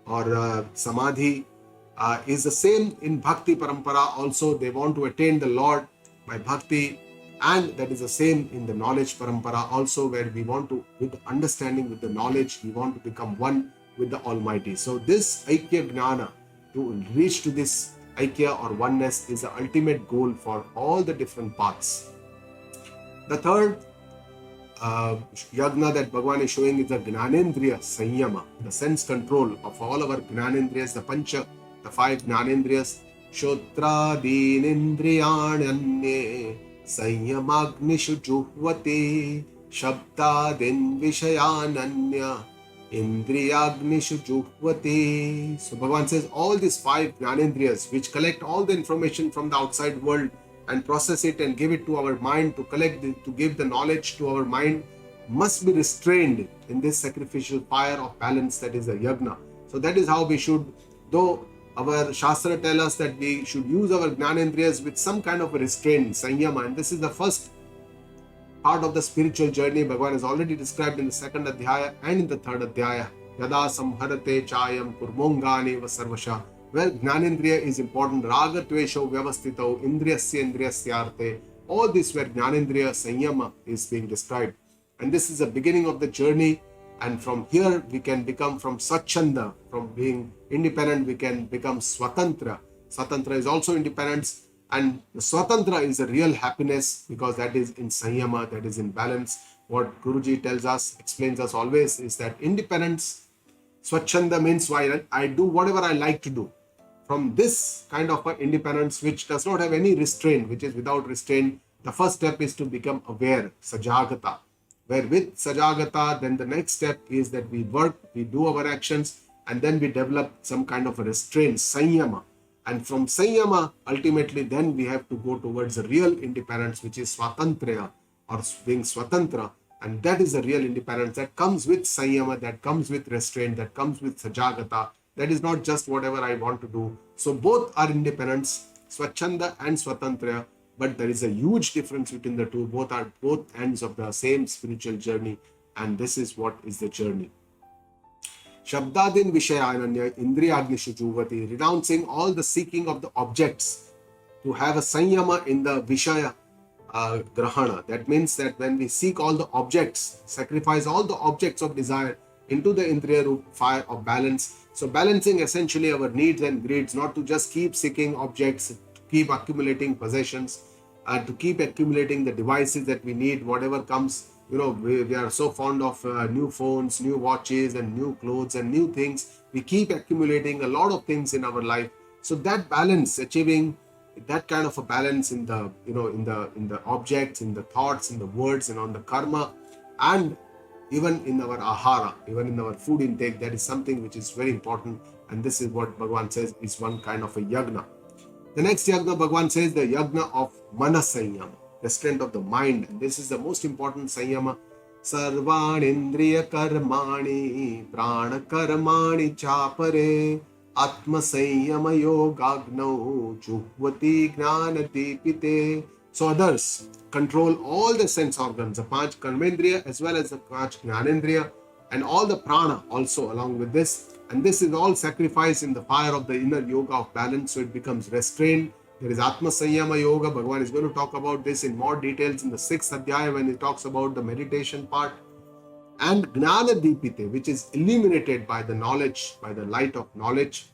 or samadhi, is the same in bhakti parampara also. They want to attain the Lord by bhakti, and that is the same in the knowledge parampara also, where we want to, with understanding, with the knowledge, we want to become one with the Almighty. So this Aikya Gnana, to reach to this Aikya or oneness, is the ultimate goal for all the different paths. The third Yagna that Bhagavan is showing is the Gnanendriya Sanyama, the sense control of all our Gnanendriyas, the Pancha, the 5 Gnanendriyas. Shotradinindriyanyanye Sanyamagnishu juhvate Shabdadin Vishayananya Indriyagnishu juhvate. So Bhagavan says all these 5 Gnanendriyas, which collect all the information from the outside world and process it and give it to our mind, to give the knowledge to our mind, must be restrained in this sacrificial fire of balance, that is the yagna. So that is how we should, though our Shastra tell us that we should use our Gnanendriyas with some kind of a restraint, sanyama, and this is the first part of the spiritual journey. Bhagavan has already described in the 2nd Adhyaya and in the 3rd Adhyaya, Yada samharate chayam kurmongani va sarvasha, where Gnanendriya is important. Raga tvesho vyavastito indriyasya indriyasyarte. All this where Gnanendriya sanyama is being described. And this is the beginning of the journey. And from here we can become, from Swachanda, from being independent, we can become Swatantra. Swatantra is also independence. And the Swatantra is a real happiness, because that is in sanyama, that is in balance. What Guruji tells us, explains us always, is that independence, Swachanda means why I do whatever I like to do. From this kind of independence, which does not have any restraint, which is without restraint, the first step is to become aware, sajagata. Where with sajagata, then the next step is that we work, we do our actions, and then we develop some kind of a restraint, sanyama. And from sanyama, ultimately, then we have to go towards a real independence, which is swatantriya, or being swatantra. And that is the real independence that comes with sanyama, that comes with restraint, that comes with sajagata. That is not just whatever I want to do. So both are independence, swachanda and swatantriya, but there is a huge difference between the two. Both are both ends of the same spiritual journey, and this is what is the journey. Shabdadin Vishayananya Indriyagnishu Juvati, renouncing all the seeking of the objects, to have a sanyama in the Vishaya Grahana. That means that when we seek all the objects, sacrifice all the objects of desire into the Indriya Roop fire of balance. So balancing essentially our needs and greeds, not to just keep seeking objects, to keep accumulating possessions, and to keep accumulating the devices that we need, whatever comes. We are so fond of new phones, new watches, and new clothes and new things. We keep accumulating a lot of things in our life. So that balance, achieving that kind of a balance in the, in the objects, in the thoughts, in the words, and on the karma, and even in our ahara, even in our food intake, that is something which is very important. And this is what Bhagavan says is one kind of a yagna. The next yagna, Bhagavan says, the yagna of manasanyam, the strength of the mind. And this is the most important sanyama. Sarvanindriya karmani prana karmani chapare atma sanyama yogagno juhvati gnana dipite. So others control all the sense organs, the 5 karmendriya as well as the 5 gnanendriya, and all the prana also along with this. And this is all sacrificed in the fire of the inner yoga of balance, so it becomes restrained. There is Atma Sanyama Yoga. Bhagavan is going to talk about this in more details in the 6th Adhyaya when he talks about the meditation part. And Gnana Dipite, which is illuminated by the knowledge, by the light of knowledge.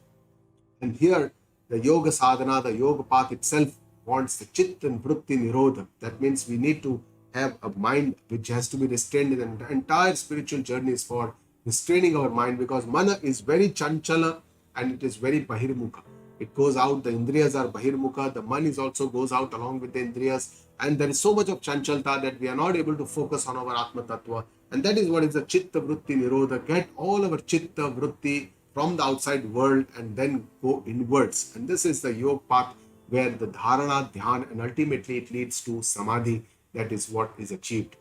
And here, the yoga sadhana, the yoga path itself wants the chit and vritti nirodha. That means we need to have a mind which has to be restrained. And the entire spiritual journey is for restraining our mind, because mana is very chanchala and it is very bahirmukha. It goes out, the indriyas are bahirmukha, the man is also goes out along with the indriyas. And there is so much of chanchalta that we are not able to focus on our Atma Tattva. And that is what is the Chitta Vritti Nirodha. Get all our Chitta Vritti from the outside world and then go inwards. And this is the yoga path where the dharana, dhyan, and ultimately it leads to samadhi. That is what is achieved.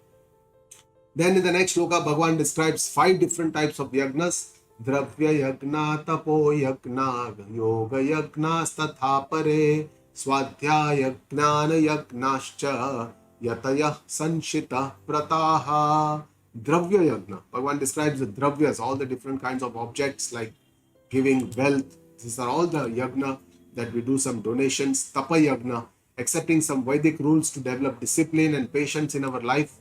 Then in the next shloka, Bhagavan describes 5 different types of yagnas. Dravya yagna, tapo yagna, yoga yagna, statha pare, swadhyaya gnana yagnascha, yataya sanshita prataha. Dravya yagna. Bhagavan describes the dravyas, all the different kinds of objects like giving wealth. These are all the yagna that we do some donations. Tapa yagna, accepting some Vedic rules to develop discipline and patience in our life.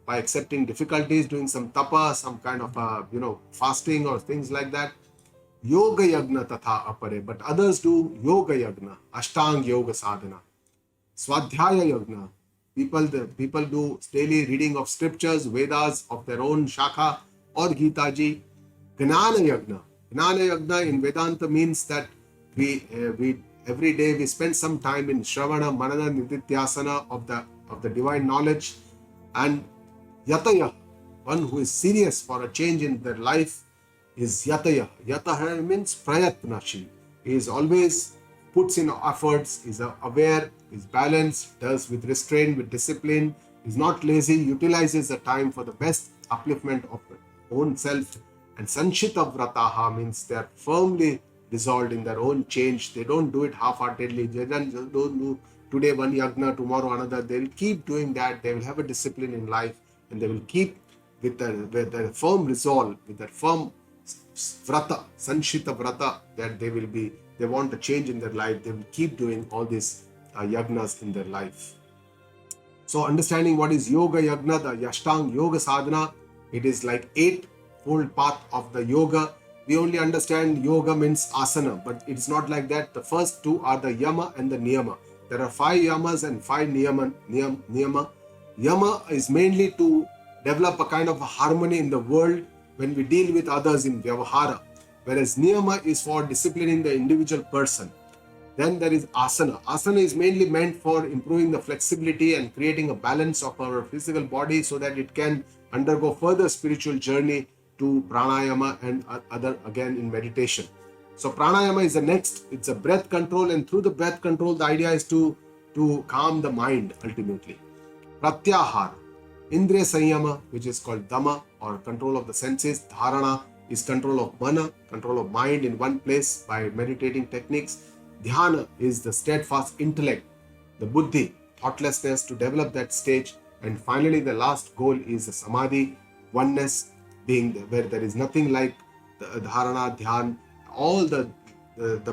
By accepting difficulties, doing some tapa, some kind of fasting or things like that. Yoga yagna tatha apare, but others do yoga yagna, ashtang yoga sadhana. Swadhyaya yagna, people do daily reading of scriptures, Vedas of their own shakha or Geeta ji. Gnana yagna in Vedanta means that we every day we spend some time in Shravana, Manana, Nididhyasana of the divine knowledge. And Yataya, one who is serious for a change in their life, is Yataya. Yataya means prayatnashil. He is always puts in efforts, is aware, is balanced, does with restraint, with discipline, is not lazy, utilizes the time for the best upliftment of their own self. And sanshita vrataha means they are firmly resolved in their own change. They don't do it half-heartedly. They don't do today one yagna, tomorrow another. They will keep doing that. They will have a discipline in life. And they will keep with their firm resolve, with their firm vrata, sanshita vrata, that they want a change in their life. They will keep doing all these yagnas in their life. So understanding what is yoga yagna, the yashtang yoga sadhana, it is like 8-fold path of the yoga. We only understand yoga means asana, but it's not like that. The first 2 are the yama and the niyama. There are 5 yamas and 5 niyama. Yama is mainly to develop a kind of a harmony in the world when we deal with others in vyavahara, whereas niyama is for disciplining the individual person. Then there is asana. Asana is mainly meant for improving the flexibility and creating a balance of our physical body so that it can undergo further spiritual journey to pranayama and other again in meditation. So pranayama is the next. It's a breath control, and through the breath control, the idea is to calm the mind ultimately. Pratyahara, Indriya Sanyama, which is called Dhamma or control of the senses. Dharana is control of mana, control of mind in one place by meditating techniques. Dhyana is the steadfast intellect, the buddhi, thoughtlessness to develop that stage. And finally, the last goal is the samadhi, oneness, being where there is nothing like the dharana, dhyan, all the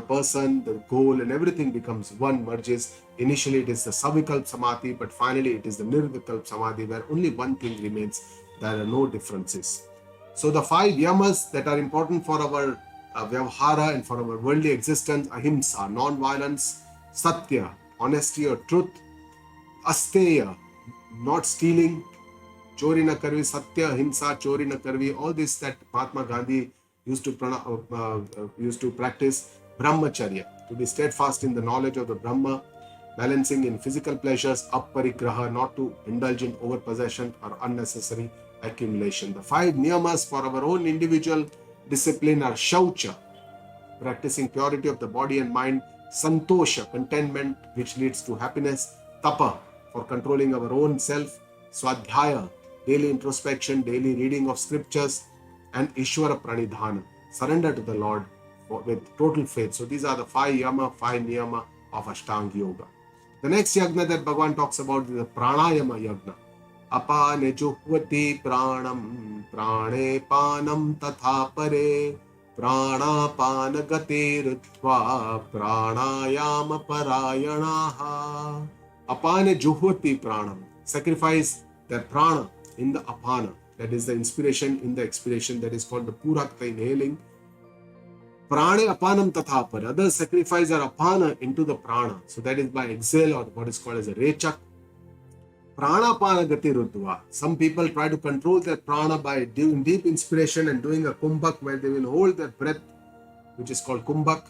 person, the goal, and everything becomes one, merges. Initially, it is the savikalp samadhi, but finally, it is the nirvikalp samadhi, where only one thing remains. There are no differences. So, the 5 yamas that are important for our vyavahara and for our worldly existence: ahimsa, non-violence; satya, honesty or truth; asteya, not stealing; chori na karvi, satya, ahimsa, chori na karvi. All this that Mahatma Gandhi used to practice. Brahmacharya, to be steadfast in the knowledge of the Brahma, balancing in physical pleasures, aparigraha, not to indulge in overpossession or unnecessary accumulation. The 5 niyamas for our own individual discipline are shaucha, practicing purity of the body and mind; santosha, contentment which leads to happiness; tapa, for controlling our own self; swadhyaya, daily introspection, daily reading of scriptures; and ishvara pranidhana, surrender to the Lord with total faith. So these are the 5 yama, 5 niyama of Ashtanga Yoga. The next yagna that Bhagavan talks about is the pranayama yagna. Apane juhvati pranam, prane panam tatha pare, pranapana gatirutva, pranayama parayanaha. Apane juhvati pranam, sacrifice their prana in the apana, that is the inspiration in the expiration, that is called the purakta, inhaling. Prane apanam tatha par, others sacrifice their apana into the prana, so that is by exhale or what is called as a rechak. Prana apana gati rudva, some people try to control their prana by doing deep inspiration and doing a kumbhak, where they will hold their breath, which is called kumbhak.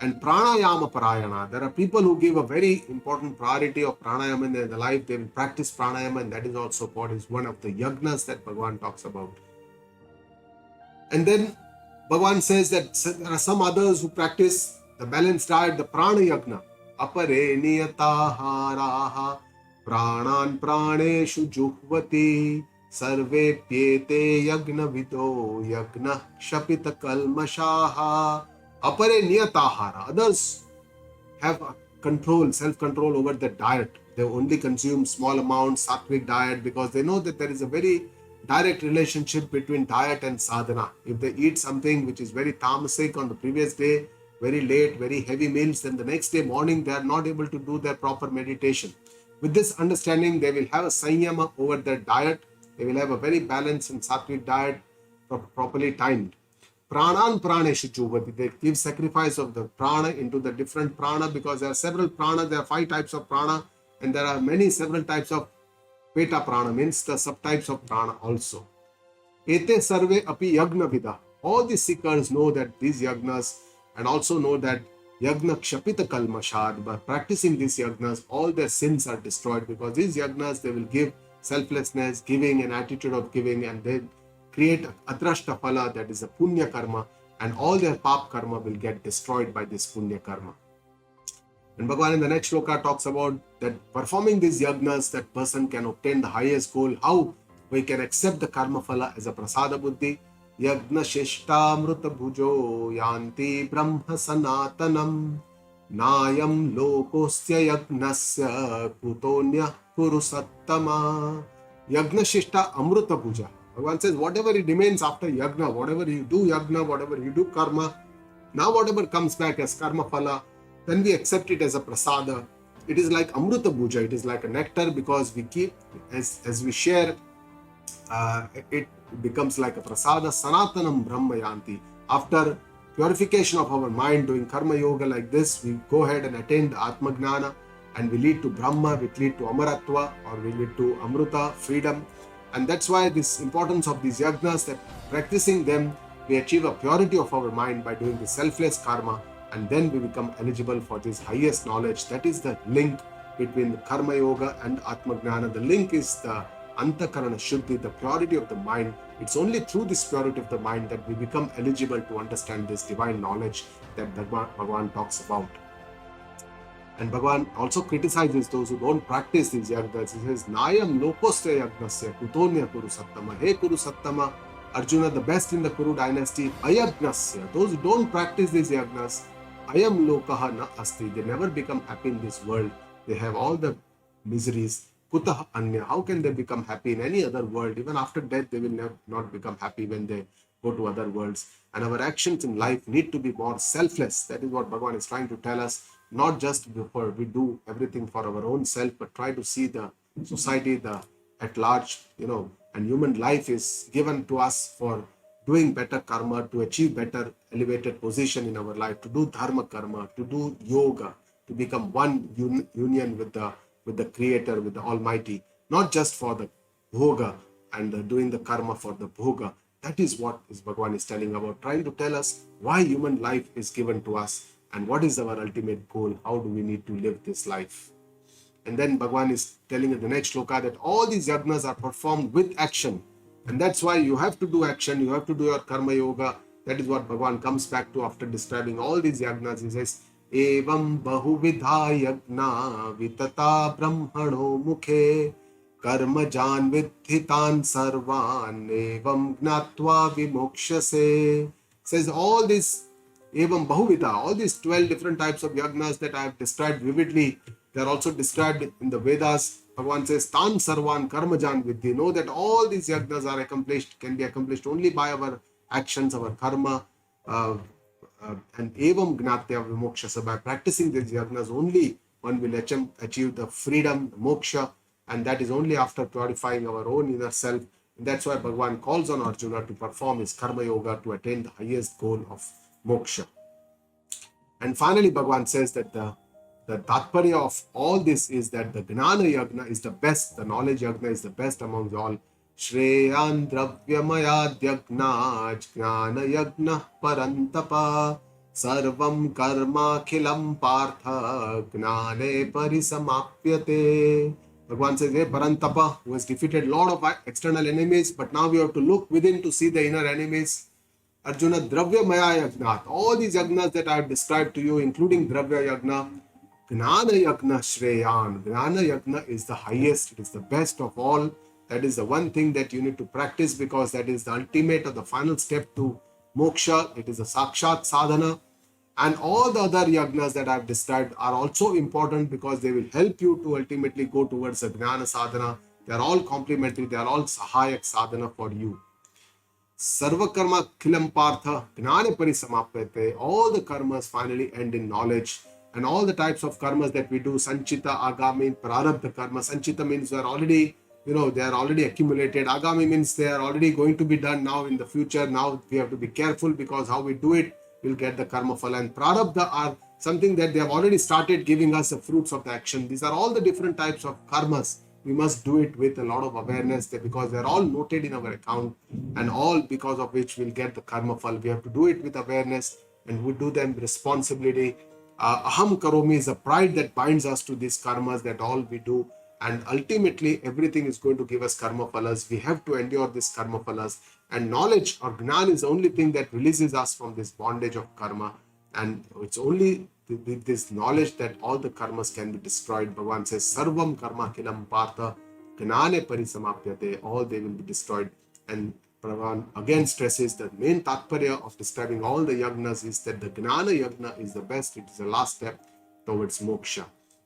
And pranayama parayana. There are people who give a very important priority of pranayama in their life. They will practice pranayama, and that is also what is one of the yagnas that Bhagavan talks about. And then Bhagavan says that there are some others who practice the balanced diet, the prana yagna. Apare niyataharaha pranan praneshu juhvati sarve pyete yagna vido yagna shapita kalmashaha. Apare niyatahara. Others have control, self-control over the diet. They only consume small amounts, sattvic diet, because they know that there is a very direct relationship between diet and sadhana. If they eat something which is very tamasic on the previous day, very late, very heavy meals, then the next day morning they are not able to do their proper meditation. With this understanding, they will have a sanyama over their diet. They will have a very balanced and sattvic diet, properly timed. Pranan praneshu juvati. They give sacrifice of the prana into the different prana, because there are several prana. There are 5 types of prana, and there are several types of peta prana, means the subtypes of prana also. Ete sarve api yagna vida. All the seekers know that these yagnas, and also know that yagna kshapita kalmashad. By practicing these yagnas, all their sins are destroyed, because these yagnas, they will give selflessness, giving, an attitude of giving, and they create adrashta phala, that is a punya karma, and all their pap karma will get destroyed by this punya karma. And Bhagavan in the next shloka talks about that performing these yagnas, that person can obtain the highest goal. How we can accept the karma phala as a prasada buddhi. Yagna shishta mruta bhujo yanti brahma sanatanam nayam lokosya yagnasya kutonya kuru sattama. Yagna shishta amruta bhuja. Bhagavan says, whatever it remains after yagna, whatever you do yagna, whatever you do karma, now whatever comes back as karma phala, then we accept it as a prasada. It is like amruta bhuja, it is like a nectar, because we keep, as we share, it becomes like a prasada. Sanatanam brahma yanti. After purification of our mind, doing karma yoga like this, we go ahead and attain the atma gnana, and we lead to brahma, we lead to amaratva, or we lead to amruta, freedom. And that's why this importance of these yagnas, that practicing them, we achieve a purity of our mind by doing the selfless karma, and then we become eligible for this highest knowledge. That is the link between the karma yoga and atma gnana. The link is the antakarana shuddhi, the purity of the mind. It's only through this purity of the mind that we become eligible to understand this divine knowledge that Bhagavan talks about. And Bhagavan also criticizes those who don't practice these yagnas. He says, Nayam lokosya yagnasya kutonya kuru sattama. Hey Kuru Sattama, Arjuna, the best in the Kuru dynasty, ayagnasya. Those who don't practice these yagnas, ayam lokaha na asti. They never become happy in this world. They have all the miseries. Kutah anya. How can they become happy in any other world? Even after death, they will not become happy when they go to other worlds. And our actions in life need to be more selfless. That is what Bhagavan is trying to tell us. Not just before we do everything for our own self, but try to see the society, at large, and human life is given to us for doing better karma, to achieve better elevated position in our life, to do dharma karma, to do yoga, to become one union with the Creator, with the Almighty, not just for the bhoga and doing the karma for the bhoga. That is what Bhagavan is telling about, trying to tell us why human life is given to us and what is our ultimate goal, how do we need to live this life. And then Bhagavan is telling in the next shloka that all these yagnas are performed with action. And that's why you have to do action, you have to do your karma yoga. That is what Bhagavan comes back to after describing all these yagnas. He says, Evam bahuvidha yagna vitata brahmano mukhe karma jan vidhitan sarvan evam gnatva vimokshase. Says all these Evam Bahuvida, all these 12 different types of yagnas that I have described vividly, they are also described in the Vedas. Bhagavan says, Tan Sarvan Karmajan Vidhi. Know that all these yagnas can be accomplished only by our actions, our karma, and Evam Gnatya Vimokshasa. By practicing these yagnas, only one will achieve the freedom, the moksha, and that is only after purifying our own inner self. And that's why Bhagavan calls on Arjuna to perform his karma yoga to attain the highest goal of moksha. And finally, Bhagavan says that the tatparya of all this is that the Gnana Yagna is the best, the knowledge Yagna is the best among all. Shreyan Dravyamayad Yagna Jnana Yagna Parantapa. Sarvam karma khilam partha gnane parisamapyate. Bhagavan says, hey, Parantapa, who has defeated a lot of external enemies, but now we have to look within to see the inner enemies. Arjuna, Dravya Maya Yagnat. All these Yagnas that I have described to you, including Dravya Yagna, Gnana Yagna Shreyan. Gnana Yagna is the highest, it is the best of all. That is the one thing that you need to practice because that is the ultimate or the final step to moksha. It is a sakshat sadhana. And all the other yagnas that I've described are also important because they will help you to ultimately go towards the Gnana sadhana. They are all complementary, they are all sahayak sadhana for you. Sarva karma khilam partha gnane parisamapyate. All the karmas finally end in knowledge. And all the types of karmas that we do, sanchita, agami, prarabdha karma. Sanchita means they are already, they are already accumulated. Agami means they are already going to be done now in the future. Now we have to be careful because how we do it, we'll get the karma phala. And prarabdha are something that they have already started giving us the fruits of the action. These are all the different types of karmas. We must do it with a lot of awareness because they're all noted in our account and all because of which we'll get the karma phal. We have to do it with awareness and we do them responsibility. Aham karomi is a pride that binds us to these karmas that all we do, and ultimately everything is going to give us karma phalas. We have to endure this karma phalas, and knowledge or gnan is the only thing that releases us from this bondage of karma, and it's only with this knowledge that all the karmas can be destroyed. Bhagavan says, Sarvam karma kilam partha gnane parisamapyate. All they will be destroyed. And Bhagavan again stresses the main tatparya of describing all the yagnas is that the gnana yagna is the best. It is the last step towards moksha.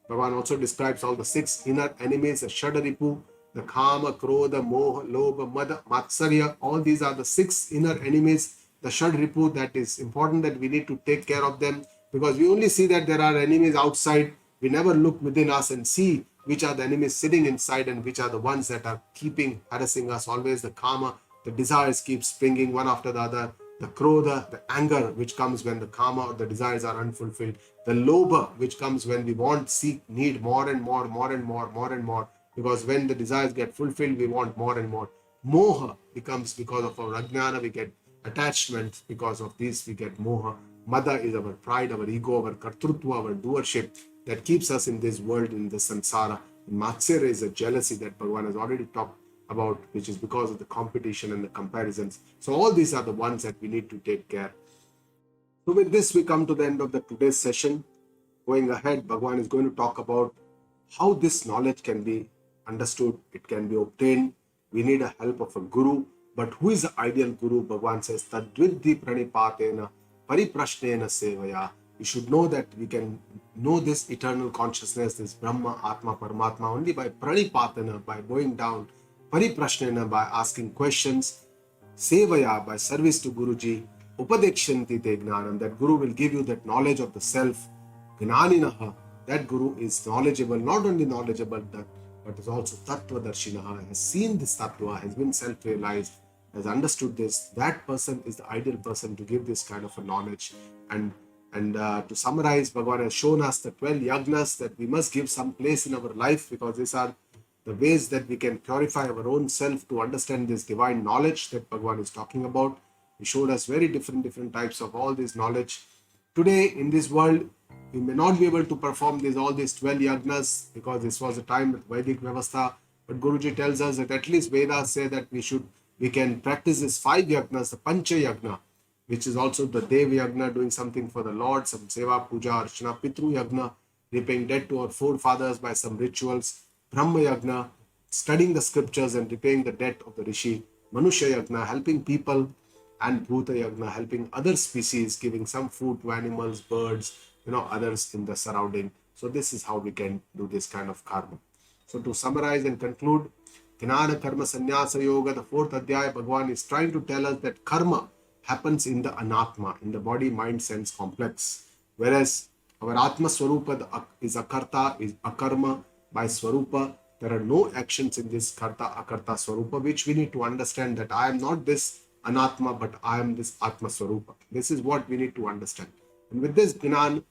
Bhagavan also describes all the 6 inner enemies, the Shadaripu, the Kama, Krodha, Moha, Lobha, Mada, Matsarya. All these are the 6 inner enemies. The Shadripu, that is important that we need to take care of them because we only see that there are enemies outside. We never look within us and see which are the enemies sitting inside and which are the ones that are keeping harassing us. Always the Kama, the desires keep springing one after the other. The Krodha, the anger which comes when the Kama or the desires are unfulfilled. The Lobha, which comes when we want, seek, need more and more, more and more, more and more. Because when the desires get fulfilled, we want more and more. Moha becomes because of our Ajnana, we get attachment. Because of this, we get Moha. Mada is our pride, our ego, our kartrutva, our doership that keeps us in this world, in the samsara. Matsara is a jealousy that Bhagavan has already talked about, which is because of the competition and the comparisons. So all these are the ones that we need to take care. So with this, we come to the end of the today's session. Going ahead, Bhagavan is going to talk about how this knowledge can be understood, it can be obtained. We need a help of a guru. But who is the ideal guru? Bhagavan says, Tadvidhi pranipatena pariprashnena sevaya. We should know that we can know this eternal consciousness, this Brahma, Atma, Paramatma only by pranipatena, by going down, pariprashnena, by asking questions, sevaya, by service to Guruji, upadekshanti te gnanam, that Guru will give you that knowledge of the self, gnaninaha, that Guru is knowledgeable, not only knowledgeable, but is also tattva darshinaha, has seen this tattva, has been self-realized, has understood this. That person is the ideal person to give this kind of a knowledge. And to summarize, Bhagavan has shown us the 12 yagnas that we must give some place in our life because these are the ways that we can purify our own self to understand this divine knowledge that Bhagavan is talking about. He showed us very different types of all this knowledge. Today in this world, we may not be able to perform all these 12 yagnas because this was a time with Vedic Vyavastha. But Guruji tells us that at least Vedas say that we can practice these 5 yagnas, the Pancha Yagna, which is also the Dev Yagna, doing something for the Lord, some Seva, Puja, Archana, Pitru Yagna, repaying debt to our forefathers by some rituals, Brahma Yagna, studying the scriptures and repaying the debt of the Rishi, Manusha Yagna, helping people, and Bhuta Yagna, helping other species, giving some food to animals, birds, others in the surrounding. So this is how we can do this kind of karma. So to summarize and conclude, Jnana Karma Sannyasa Yoga, the 4th Adhyaya, Bhagavan is trying to tell us that karma happens in the anatma, in the body, mind, sense complex. Whereas our Atma Swarupa is akarta, is akarma by Swarupa. There are no actions in this karta, akarta, Swarupa, which we need to understand that I am not this anatma, but I am this Atma Swarupa. This is what we need to understand. And with this Gnan,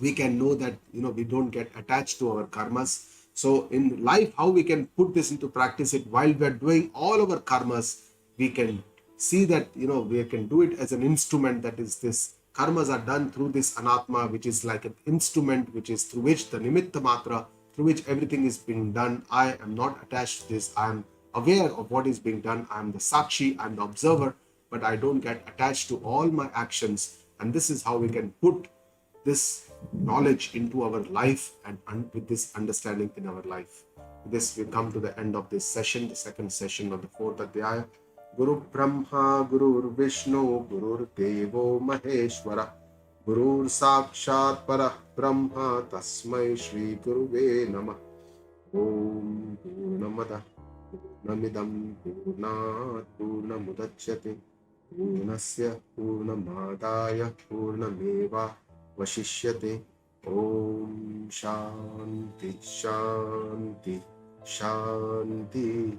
we can know that, we don't get attached to our karmas. So in life, how we can put this into practice, it while we are doing all our karmas, we can see that, we can do it as an instrument, that is this karmas are done through this anatma, which is like an instrument, which is through which the nimitta matra, through which everything is being done. I am not attached to this. I am aware of what is being done. I am the sakshi, I am the observer, but I don't get attached to all my actions. And this is how we can put this knowledge into our life, and with this understanding in our life. With this, we come to the end of this session, the second session of the fourth Adhyaya. Guru Brahma, Guru Vishnu, Guru Devo Maheshwara, Guru Sakshat Para Brahma, Tasmai Shri Guruve Namah. Om Purnamada Purnamidam Purnat Purnamudachyate Purnasya Purnamadaya Purnameva Vashishyate. Om Shanti Shanti Shanti.